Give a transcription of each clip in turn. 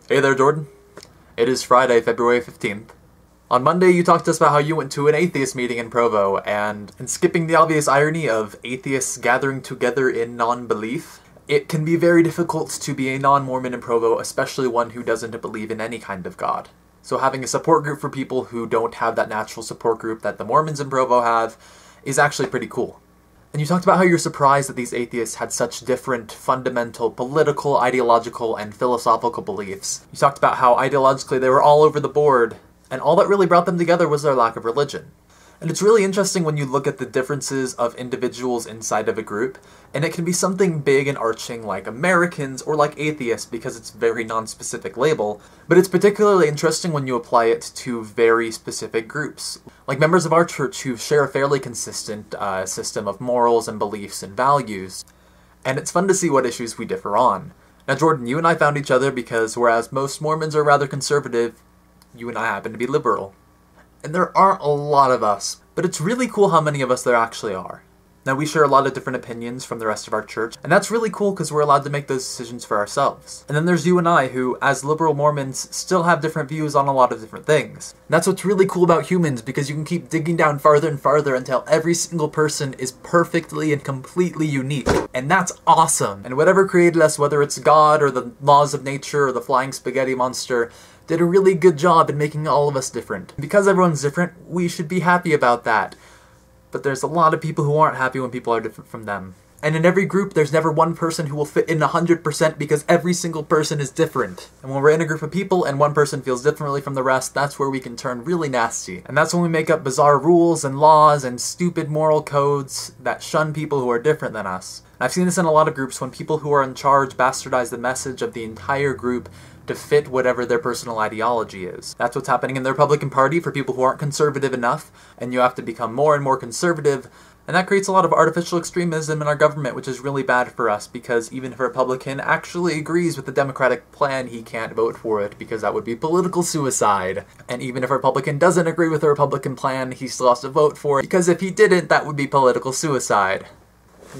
Hey there, Jordan. It is Friday, February 15th. On Monday, you talked to us about how you went to an atheist meeting in Provo, and skipping the obvious irony of atheists gathering together in non-belief, it can be very difficult to be a non-Mormon in Provo, especially one who doesn't believe in any kind of God. So having a support group for people who don't have that natural support group that the Mormons in Provo have is actually pretty cool. And you talked about how you're surprised that these atheists had such different fundamental political, ideological, and philosophical beliefs. You talked about how ideologically they were all over the board, and all that really brought them together was their lack of religion. And it's really interesting when you look at the differences of individuals inside of a group, and it can be something big and arching like Americans or like atheists because it's a very non-specific label, but it's particularly interesting when you apply it to very specific groups. Like members of our church who share a fairly consistent system of morals and beliefs and values. And it's fun to see what issues we differ on. Now Jordan, you and I found each other because whereas most Mormons are rather conservative, you and I happen to be liberal. And there aren't a lot of us, but it's really cool how many of us there actually are. Now we share a lot of different opinions from the rest of our church, and that's really cool because we're allowed to make those decisions for ourselves. And then there's you and I who, as liberal Mormons, still have different views on a lot of different things. And that's what's really cool about humans, because you can keep digging down farther and farther until every single person is perfectly and completely unique. And that's awesome! And whatever created us, whether it's God or the laws of nature or the flying spaghetti monster, did a really good job in making all of us different. Because everyone's different, we should be happy about that. But there's a lot of people who aren't happy when people are different from them. And in every group, there's never one person who will fit in 100% because every single person is different. And when we're in a group of people and one person feels differently from the rest, that's where we can turn really nasty. And that's when we make up bizarre rules and laws and stupid moral codes that shun people who are different than us. I've seen this in a lot of groups when people who are in charge bastardize the message of the entire group to fit whatever their personal ideology is. That's what's happening in the Republican Party for people who aren't conservative enough, and you have to become more and more conservative, and that creates a lot of artificial extremism in our government, which is really bad for us, because even if a Republican actually agrees with the Democratic plan, he can't vote for it, because that would be political suicide. And even if a Republican doesn't agree with the Republican plan, he still has to vote for it, because if he didn't, that would be political suicide.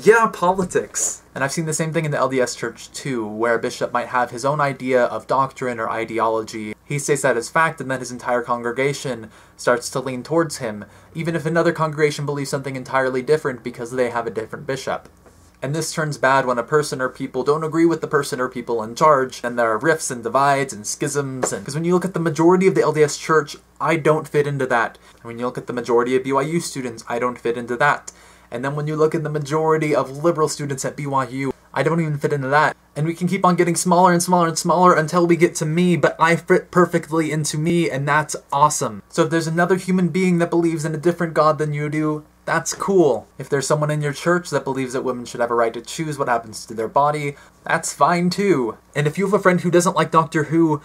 Yeah, politics! And I've seen the same thing in the LDS Church too, where a bishop might have his own idea of doctrine or ideology. He states that as fact, and then his entire congregation starts to lean towards him, even if another congregation believes something entirely different because they have a different bishop. And this turns bad when a person or people don't agree with the person or people in charge, and there are rifts and divides and schisms, and because when you look at the majority of the LDS Church, I don't fit into that. And when you look at the majority of BYU students, I don't fit into that. And then when you look at the majority of liberal students at BYU, I don't even fit into that. And we can keep on getting smaller and smaller and smaller until we get to me, but I fit perfectly into me, and that's awesome. So if there's another human being that believes in a different God than you do, that's cool. If there's someone in your church that believes that women should have a right to choose what happens to their body, that's fine too. And if you have a friend who doesn't like Doctor Who,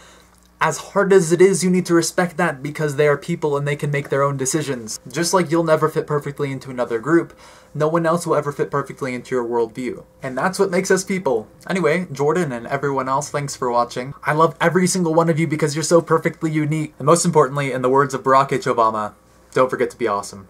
as hard as it is, you need to respect that because they are people and they can make their own decisions. Just like you'll never fit perfectly into another group, no one else will ever fit perfectly into your worldview. And that's what makes us people. Anyway, Jordan and everyone else, thanks for watching. I love every single one of you because you're so perfectly unique. And most importantly, in the words of Barack H. Obama, don't forget to be awesome.